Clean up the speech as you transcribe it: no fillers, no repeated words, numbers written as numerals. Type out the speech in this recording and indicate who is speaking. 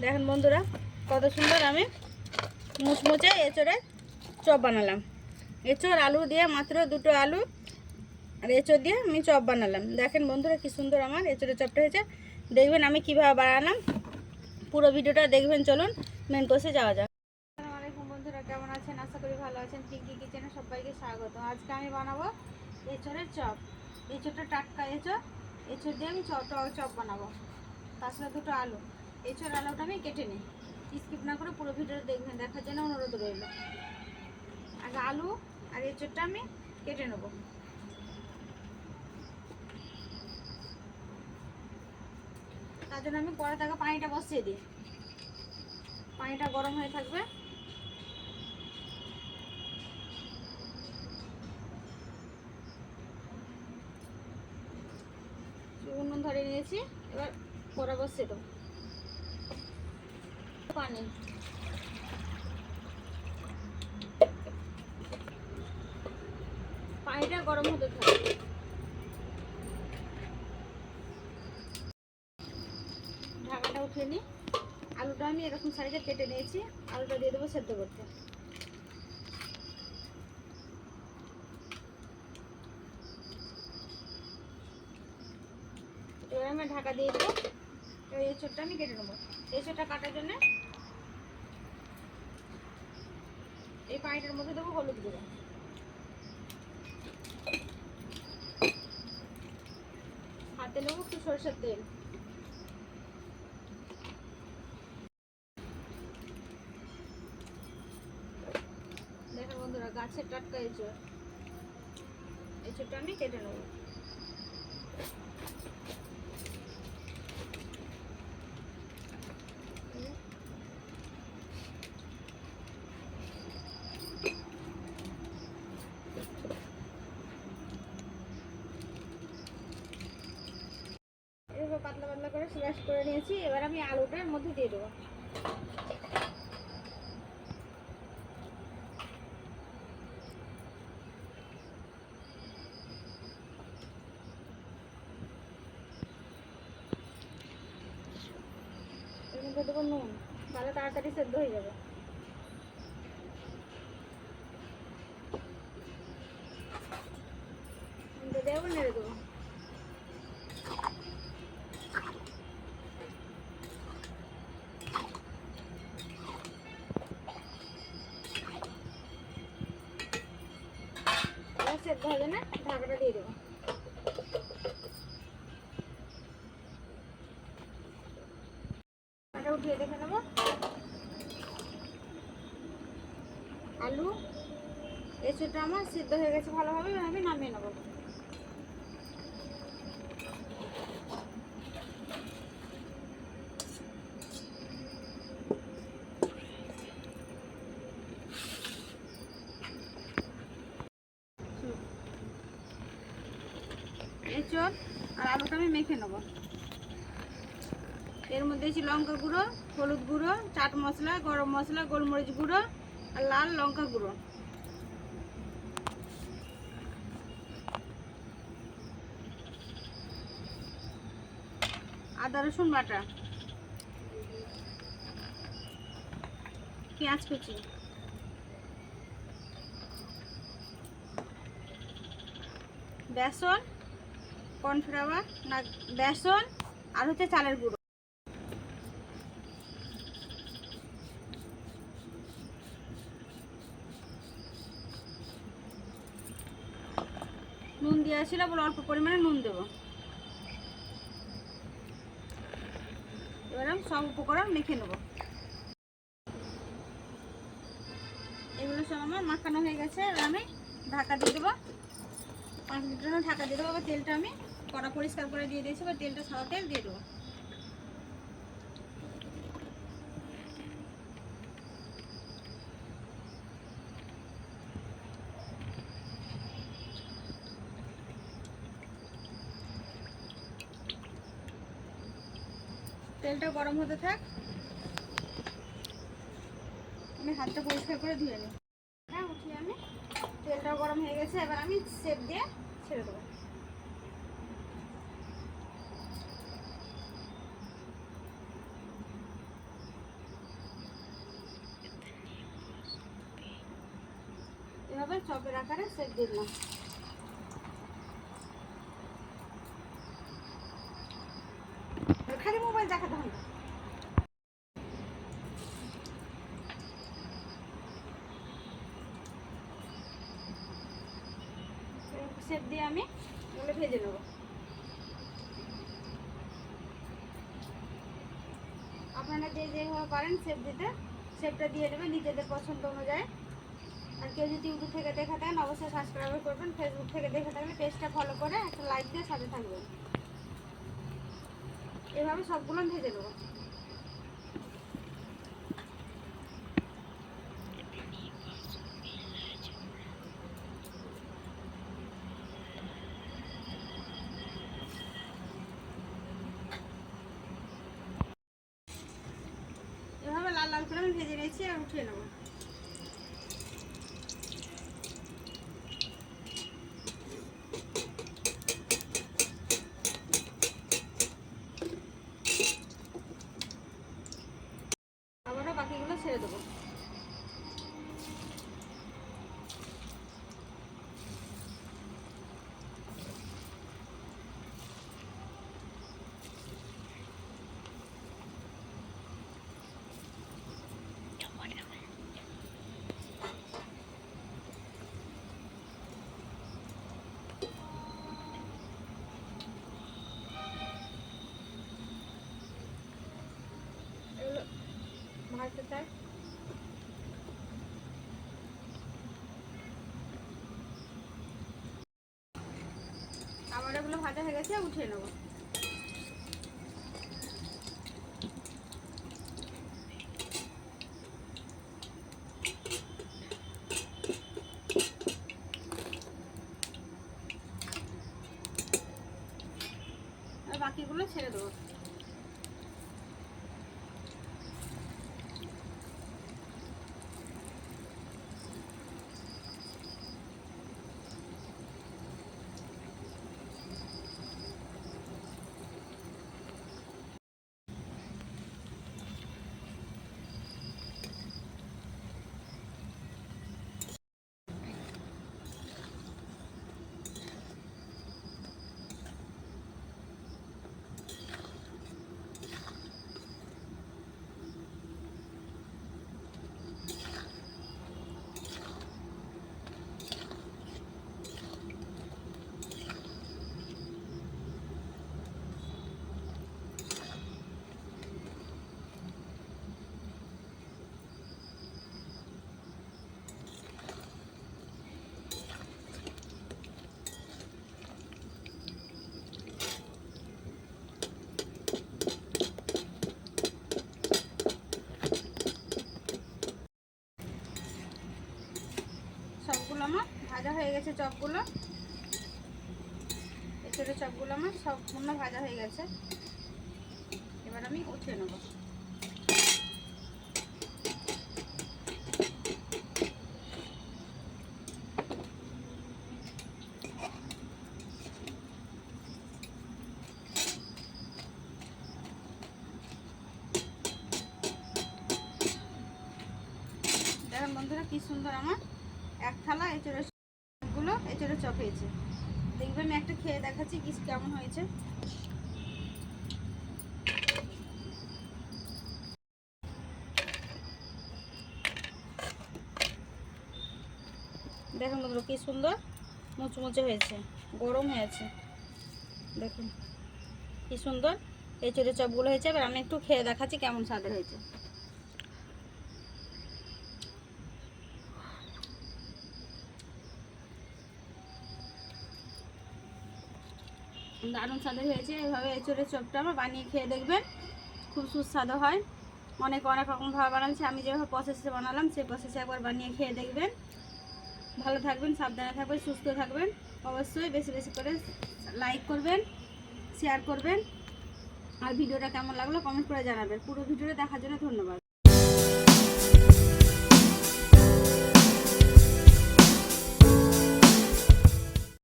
Speaker 1: দেখেন বন্ধুরা, কত সুন্দর আমি মুচমুচে এঁচড়ের চপ বানালাম। এঁচড় আলু দিয়ে, মাত্র দুটো আলু আর এঁচড় দিয়ে আমি চপ বানালাম। দেখেন বন্ধুরা কি সুন্দর আমার এঁচড়ের চপটা হয়েছে। দেখবেন আমি কিভাবে বানালাম, পুরো ভিডিওটা দেখবেন। চলুন মেন কোর্সে যাওয়া যাক। আসসালামু আলাইকুম বন্ধুরা, কেমন আছেন? আশা করি ভালো আছেন। পিঙ্কি কিচেনে সবাইকে স্বাগত। আজকে আমি বানাবো এঁচড়ের চপ। এঁচড়টা টাটকা এঁচড়, এঁচড় দিয়ে আমি চপ বানাবো। তাছাড়া দুটো আলু, এঁচড় আলুটা আমি কেটে নিই। স্কিপ না করে পুরো ভিডিওটা দেখবেন, দেখার জন্য অনুরোধ রইল। আগে আলু আর এঁচড়টা আমি কেটে নেব। তার জন্য আমি পরে তাকে পানিটা বসিয়ে দিই। পানিটা গরম হয়ে থাকবে। উনুন ধরে নিয়েছি, এবার কড়া বসিয়ে দেবো। পানি, পানিটা গরম হতে থাকবে। ঢাকাটা উঠিয়ে নিই। আলুটা আমি এরকম সাইজে কেটে নিয়েছি, আলুটা দিয়ে দেবো সেদ্ধ করতে। এবার আমি ঢাকা দিয়ে দেবো। এবার এঁচড়টা আমি কেটে নেবো। এঁচড়টা কাটার জন্য এই পানিটার মধ্যে দেবো হলুদ গুঁড়ো, হাতে নেবো একটু সরষের তেল, দেখেন বন্ধুরা গাছের টাটকা এঁচড়। এঁচড়টা আমি কেটে নেবো। এভাবে পাতলা পাতলা করে স্ল্যাশ করে নিয়েছি। এবার আমি আলুটার মধ্যে দিয়ে দেবো। এর মধ্যে দেবো নুন, তাহলে তাড়াতাড়ি সেদ্ধ হয়ে যাবে। দেবো, নেড়ে দেবো। সেদ্ধ হবে না, ঢাকাটা দিয়ে দেবো। এটা উঠিয়ে দেখে নেবো। আলু এঁচড়টা আমার সিদ্ধ হয়ে গেছে ভালোভাবে, আমি নামিয়ে নেবো। এঁচড় আর আলুটা আমি মেখে নেবো। এর মধ্যে দিয়েছি লঙ্কা গুঁড়ো, হলুদ গুঁড়ো, চাট মশলা, গরম মশলা, গোলমরিচ গুঁড়ো আর লাল লঙ্কা গুঁড়ো। আদা রসুন বাটা, পেঁয়াজ কুচি, বেসন, কর্নফ্লাওয়ার না বেসন আর হচ্ছে চালের গুঁড়ো। নুন দিয়ে আসছিল, বলে অল্প পরিমাণে নুন দেবো। এবার আমি সব উপকরণ মেখে নেব। এগুলো সব আমার মাখানো হয়ে গেছে। এবার আমি ঢাকা দিয়ে দেবো। 5 মিনিটের ঢাকা দিয়ে দেবো। এবার তেলটা আমি কড়া পরিষ্কার করে দিয়ে দিয়েছি। এবার তেলটা সাদা তেল দিয়ে দেবো। তেলটা গরম হতে থাক, আমি হাতটা পরিষ্কার করে ধুয়ে নিই। হ্যাঁ, উঠিয়ে আমি তেলটাও গরম হয়ে গেছে। এবার আমি সেপ দিয়ে ছেড়ে দেবো। চপের আকারে সেপ দিয়ে দিলাম। খালি মোবাইল দেখাতে হবে। সেপ দিয়ে আমি এগুলো ভেজে নেব। আপনারা যে যেভাবে পারেন সেপ দিতে সেপটা দিয়ে নেবেন নিজেদের পছন্দ অনুযায়ী। আর কেউ যদি ইউটিউব থেকে দেখে থাকেন অবশ্যই সাবস্ক্রাইব করবেন, ফেসবুক থেকে দেখে থাকলে পেজটা ফলো করে একটা লাইক দিয়ে সাথে থাকবেন। এভাবে সবগুলো ভেজে নেব। এভাবে লাল লাল করে আমি ভেজে নিয়েছি আর উঠিয়ে নেব। আবারও বাকিগুলো ছেড়ে দেবো। ভাজতে চাই আবার এগুলো ভাজা হয়ে গেছে, উঠিয়ে নেব। আর বাকিগুলো ছেড়ে দেবো। সবগুলো আমার ভাজা হয়ে গেছে। চপগুলো এছাড়া চপগুলো আমার সম্পূর্ণ ভাজা হয়ে গেছে। এবার আমি উঠিয়ে নেব। দেখেন বন্ধুরা কি সুন্দর আমার এক থালা এঁচড়ের চপ হয়েছে। দেখবেন একটা খেয়ে দেখাচ্ছি কি কেমন হয়েছে। দেখুন বন্ধুরা কি সুন্দর মুচমুচে হয়েছে, গরম হয়েছে। দেখুন কি সুন্দর এঁচড়ের চপগুলো হয়েছে। এবার আমি একটু খেয়ে দেখাচ্ছি কেমন স্বাদের হয়েছে। দারুণ স্বাদের হয়েছে। এভাবে এঁচড়ের চপটা আমার বানিয়ে খেয়ে দেখবেন, খুব সুস্বাদু হয়। অনেক রকমভাবে বানাচ্ছি, আমি যেভাবে প্রসেসে বানালাম সেই প্রসেসে একবার বানিয়ে খেয়ে দেখবেন। ভালো থাকবেন, সাবধানে থাকবেন, সুস্থ থাকবেন। অবশ্যই বেশি বেশি করে লাইক করবেন, শেয়ার করবেন। আর ভিডিওটা কেমন লাগলো কমেন্ট করে জানাবেন। পুরো ভিডিওটা দেখার জন্য ধন্যবাদ।